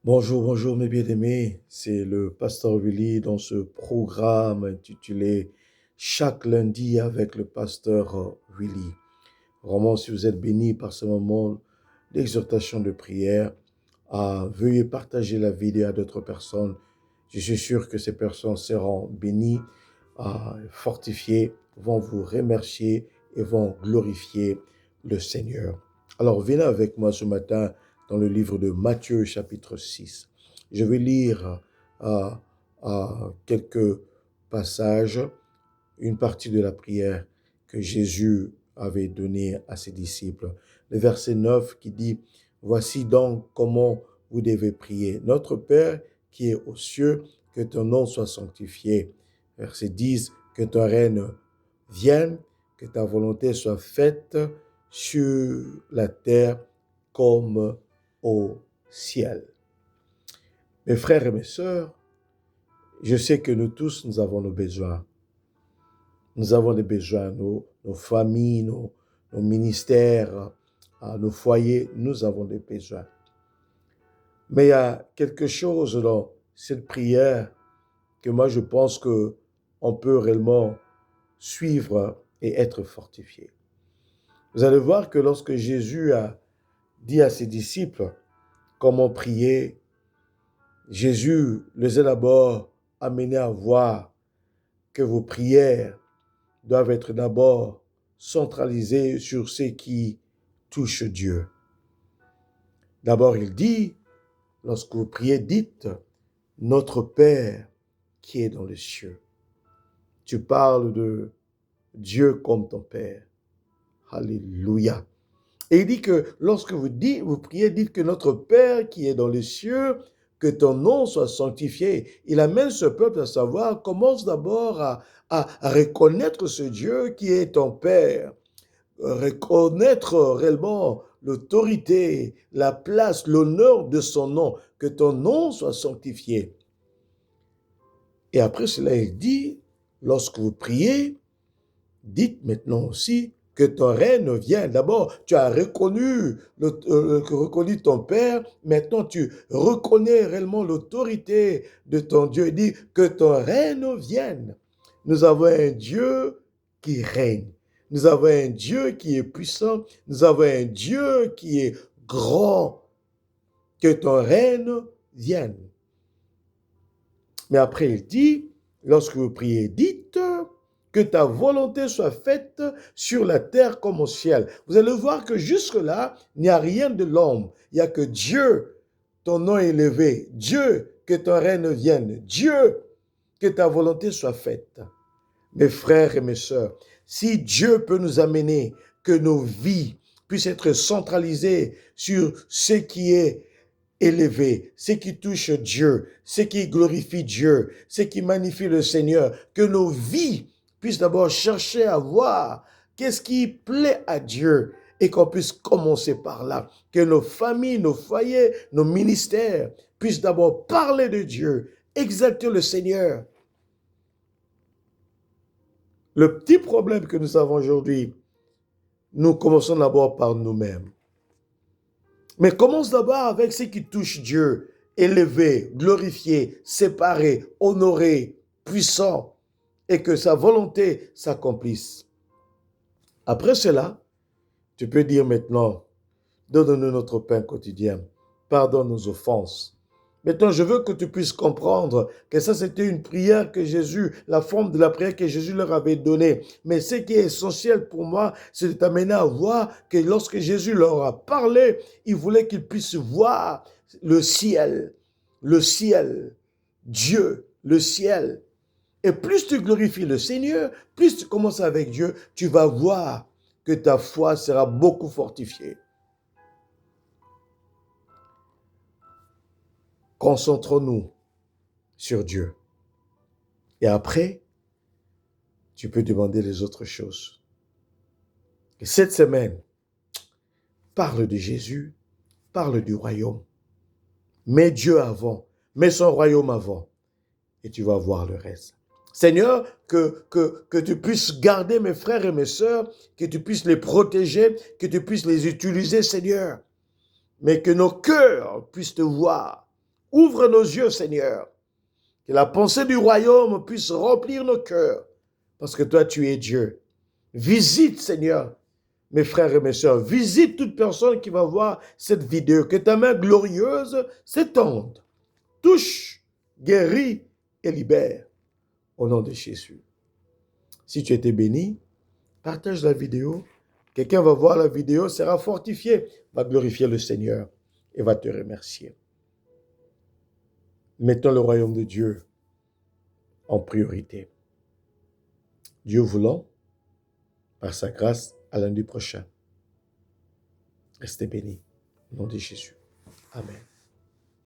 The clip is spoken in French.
Bonjour, bonjour mes bien-aimés, c'est le pasteur Willy dans ce programme intitulé Chaque lundi avec le pasteur Willy. Vraiment, si vous êtes bénis par ce moment d'exhortation de prière, veuillez partager la vidéo à d'autres personnes. Je suis sûr que ces personnes seront bénies, fortifiées, vont vous remercier et vont glorifier le Seigneur. Alors, venez avec moi ce matin dans le livre de Matthieu, chapitre 6. Je vais lire euh, quelques passages, une partie de la prière que Jésus avait donnée à ses disciples. Le verset 9 qui dit, « Voici donc comment vous devez prier. Notre Père qui est aux cieux, que ton nom soit sanctifié. » Verset 10, « Que ton règne vienne, que ta volonté soit faite sur la terre comme au ciel. » Mes frères et mes sœurs, je sais que nous tous, nous avons nos besoins. Nous avons des besoins, nos familles, nos ministères, nos foyers, nous avons des besoins. Mais il y a quelque chose dans cette prière que moi je pense qu'on peut réellement suivre et être fortifié. Vous allez voir que lorsque Jésus a dit à ses disciples comment prier, Jésus les a d'abord amenés à voir que vos prières doivent être d'abord centralisées sur ce qui touche Dieu. D'abord, il dit, lorsque vous priez, dites, « Notre Père qui est dans les cieux. » Tu parles de Dieu comme ton Père. Alléluia. Et il dit que lorsque vous priez, dites que notre Père qui est dans les cieux, que ton nom soit sanctifié. Il amène ce peuple à savoir, commence d'abord à reconnaître ce Dieu qui est ton Père. Reconnaître réellement l'autorité, la place, l'honneur de son nom, que ton nom soit sanctifié. Et après cela, il dit, lorsque vous priez, dites maintenant aussi que ton règne vienne. D'abord, tu as reconnu ton Père. Maintenant, tu reconnais réellement l'autorité de ton Dieu. Il dit que ton règne vienne. Nous avons un Dieu qui règne. Nous avons un Dieu qui est puissant. Nous avons un Dieu qui est grand. Que ton règne vienne. Mais après, il dit, lorsque vous priez, dites que ta volonté soit faite sur la terre comme au ciel. Vous allez voir que jusque-là, il n'y a rien de l'homme. Il n'y a que Dieu, ton nom est élevé. Dieu, que ton règne vienne. Dieu, que ta volonté soit faite. Mes frères et mes sœurs, si Dieu peut nous amener que nos vies puissent être centralisées sur ce qui est élevé, ce qui touche Dieu, ce qui glorifie Dieu, ce qui magnifie le Seigneur, que nos vies puissent d'abord chercher à voir qu'est-ce qui plaît à Dieu et qu'on puisse commencer par là, que nos familles, nos foyers, nos ministères puissent d'abord parler de Dieu, exalter le Seigneur. Le petit problème que nous avons aujourd'hui, nous commençons d'abord par nous-mêmes. Mais commence d'abord avec ce qui touche Dieu, élevé, glorifié, séparé, honoré, puissant, et que sa volonté s'accomplisse. Après cela, tu peux dire maintenant, donne-nous notre pain quotidien, pardonne nos offenses. Maintenant, je veux que tu puisses comprendre que ça, c'était une prière que Jésus, la forme de la prière que Jésus leur avait donnée. Mais ce qui est essentiel pour moi, c'est de t'amener à voir que lorsque Jésus leur a parlé, il voulait qu'ils puissent voir le ciel, Dieu, le ciel. Et plus tu glorifies le Seigneur, plus tu commences avec Dieu, tu vas voir que ta foi sera beaucoup fortifiée. Concentrons-nous sur Dieu. Et après, tu peux demander les autres choses. Et cette semaine, parle de Jésus, parle du royaume. Mets Dieu avant, mets son royaume avant, et tu vas voir le reste. Seigneur, que tu puisses garder mes frères et mes sœurs, que tu puisses les protéger, que tu puisses les utiliser, Seigneur. Mais que nos cœurs puissent te voir Ouvre nos yeux, Seigneur. Que la pensée du royaume puisse remplir nos cœurs. Parce que toi, tu es Dieu. Visite, Seigneur, mes frères et mes sœurs. Visite toute personne qui va voir cette vidéo. Que ta main glorieuse s'étende. Touche, guéris et libère. Au nom de Jésus. Si tu étais béni, partage la vidéo. Quelqu'un va voir la vidéo, sera fortifié, va glorifier le Seigneur et va te remercier. Mettons le royaume de Dieu en priorité. Dieu voulant, par sa grâce, à lundi prochain. Restez bénis. Au nom de Jésus. Amen.